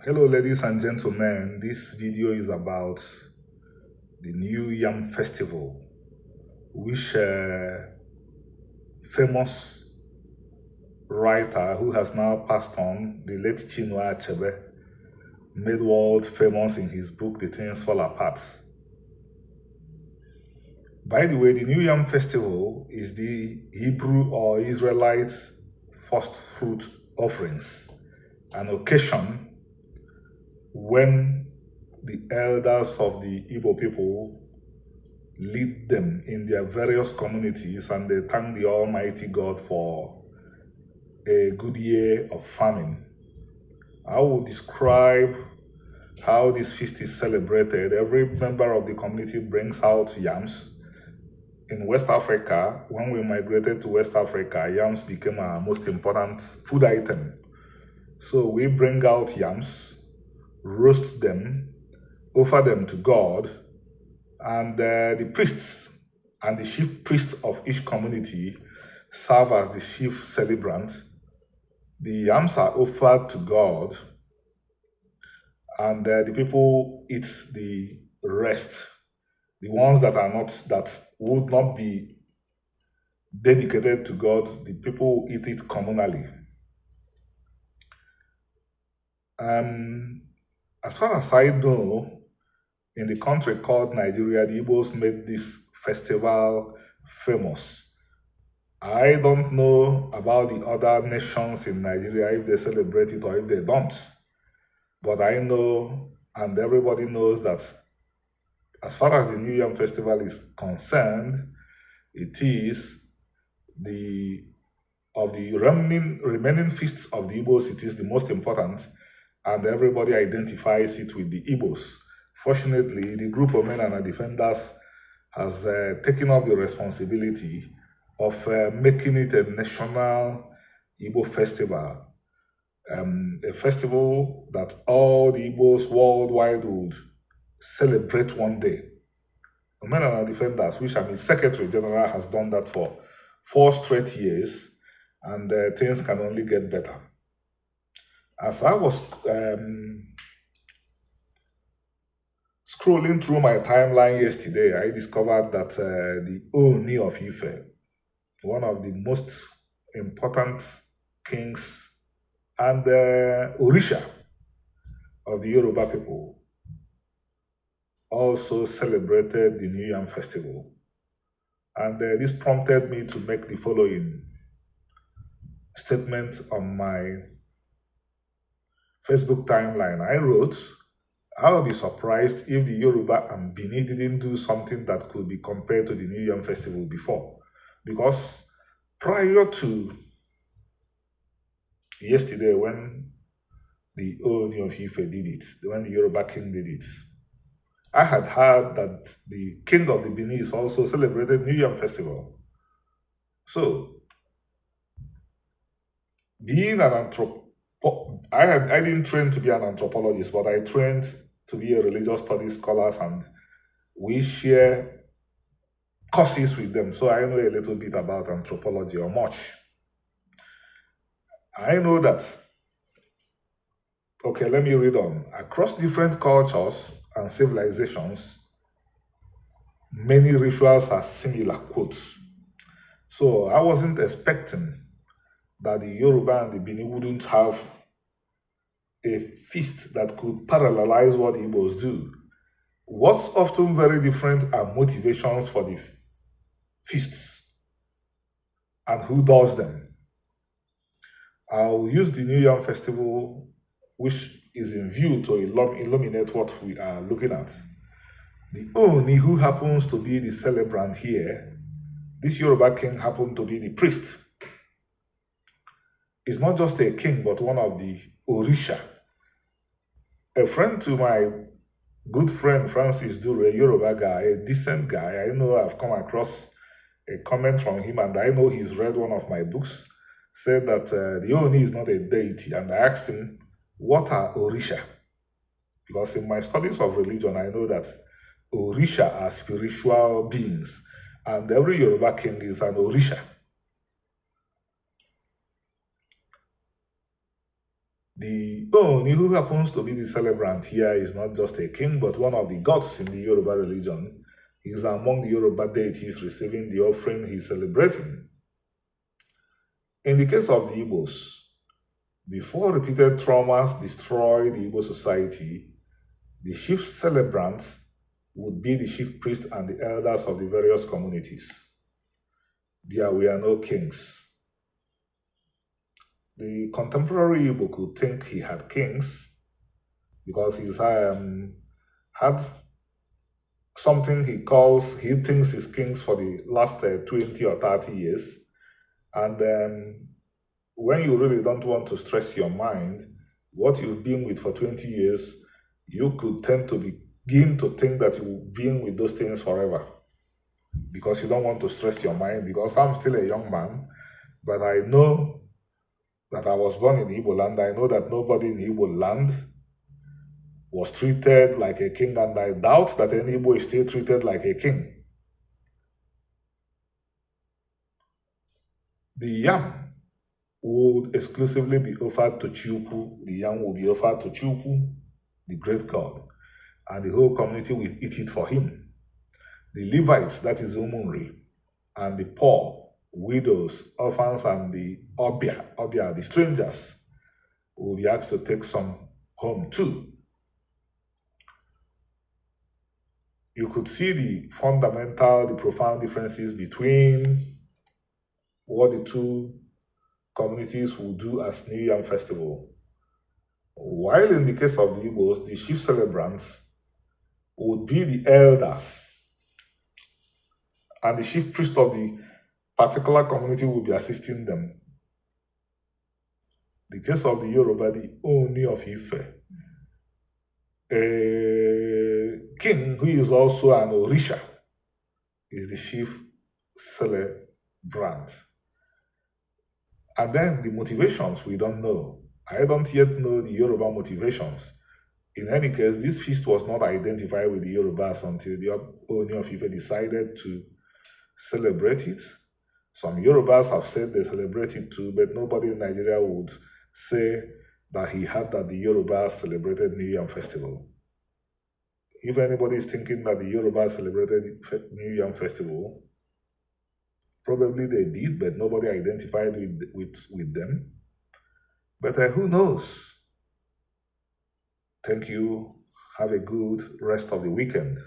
Hello ladies and gentlemen, this video is about the New Yam Festival, which famous writer who has now passed on, the late Chinua Achebe, made world famous in his book The Things Fall Apart. By the way, the New Yam Festival is the Hebrew or Israelite first fruit offerings, an occasion when the elders of the Igbo people lead them in their various communities and they thank the Almighty God for a good year of farming. I will describe how this feast is celebrated. Every member of the community brings out yams. In West Africa, when we migrated to West Africa, yams became our most important food item. So we bring out yams, roast them, offer them to God, and the priests and the chief priest of each community serve as the chief celebrant. The yams are offered to God, and the people eat the rest. The ones that would not be dedicated to God, the people eat it communally. As far as I know, in the country called Nigeria, the Igbos made this festival famous. I don't know about the other nations in Nigeria, if they celebrate it or if they don't. But I know, and everybody knows, that as far as the New Yam Festival is concerned, it is of the remaining feasts of the Igbos, it is the most important, and everybody identifies it with the Igbos. Fortunately, the group of men and defenders has taken up the responsibility of making it a national Igbo festival, a festival that all the Igbos worldwide would celebrate one day. The men and defenders, which I'm its Secretary General, has done that for 4 straight years, and things can only get better. As I was scrolling through my timeline yesterday, I discovered that the Oni of Ife, one of the most important kings and Orisha of the Yoruba people, also celebrated the New Yam Festival. And this prompted me to make the following statement on my Facebook timeline. I wrote, I will be surprised if the Yoruba and Bini didn't do something that could be compared to the New Yam Festival before. Because prior to yesterday, when the Oni of Ife did it, when the Yoruba king did it, I had heard that the king of the Benin also celebrated New Yam Festival. So, being an I didn't train to be an anthropologist, but I trained to be a religious studies scholar, and we share courses with them. So I know a little bit about anthropology, or much. I know that, okay, let me read on. Across different cultures and civilizations, many rituals are similar, quotes. So I wasn't expecting that the Yoruba and the Bini wouldn't have a feast that could parallelize what Igbos do. What's often very different are motivations for the feasts and who does them. I'll use the New Yam Festival, which is in view, to illuminate what we are looking at. The Oni, who happens to be the celebrant here, this Yoruba king happened to be the priest. Is not just a king, but one of the Orisha. A friend to my good friend Francis Dure, a Yoruba guy, a decent guy. I know I've come across a comment from him, and I know he's read one of my books, said that the Oni is not a deity. And I asked him, what are Orisha? Because in my studies of religion, I know that Orisha are spiritual beings, and every Yoruba king is an Orisha. The Oni who happens to be the celebrant here is not just a king, but one of the gods in the Yoruba religion. He is among the Yoruba deities receiving the offering he is celebrating. In the case of the Igbos, before repeated traumas destroy the Igbo society, the chief celebrants would be the chief priest and the elders of the various communities. There were no kings. The contemporary Igbo could think he had kings because he's had something he thinks is kings for the last 20 or 30 years. And when you really don't want to stress your mind, what you've been with for 20 years, you could tend to begin to think that you've been with those things forever because you don't want to stress your mind. Because I'm still a young man, but I know that I was born in Igbo land. I know that nobody in Igbo land was treated like a king, and I doubt that any Igbo is still treated like a king. The yam would exclusively be offered to Chukwu. The yam will be offered to Chukwu, the great God, and the whole community will eat it for him. The Levites, that is Umunri, and the poor, widows, orphans, and the Obia, the strangers, will be asked to take some home too. You could see the profound differences between what the two communities will do as New Yam Festival. While in the case of the Igbos, the chief celebrants would be the elders, and the chief priest of the particular community will be assisting them. The case of the Yoruba, the Oni of Ife, a king who is also an Orisha, is the chief celebrant. And then the motivations, we don't know. I don't yet know the Yoruba motivations. In any case, this feast was not identified with the Yorubas until the Oni of Ife decided to celebrate it. Some Yorubas have said they celebrate it too, but nobody in Nigeria would say that he had that the Yorubas celebrated New Yam Festival. If anybody is thinking that the Yorubas celebrated New Yam Festival, probably they did, but nobody identified with them. But who knows? Thank you. Have a good rest of the weekend.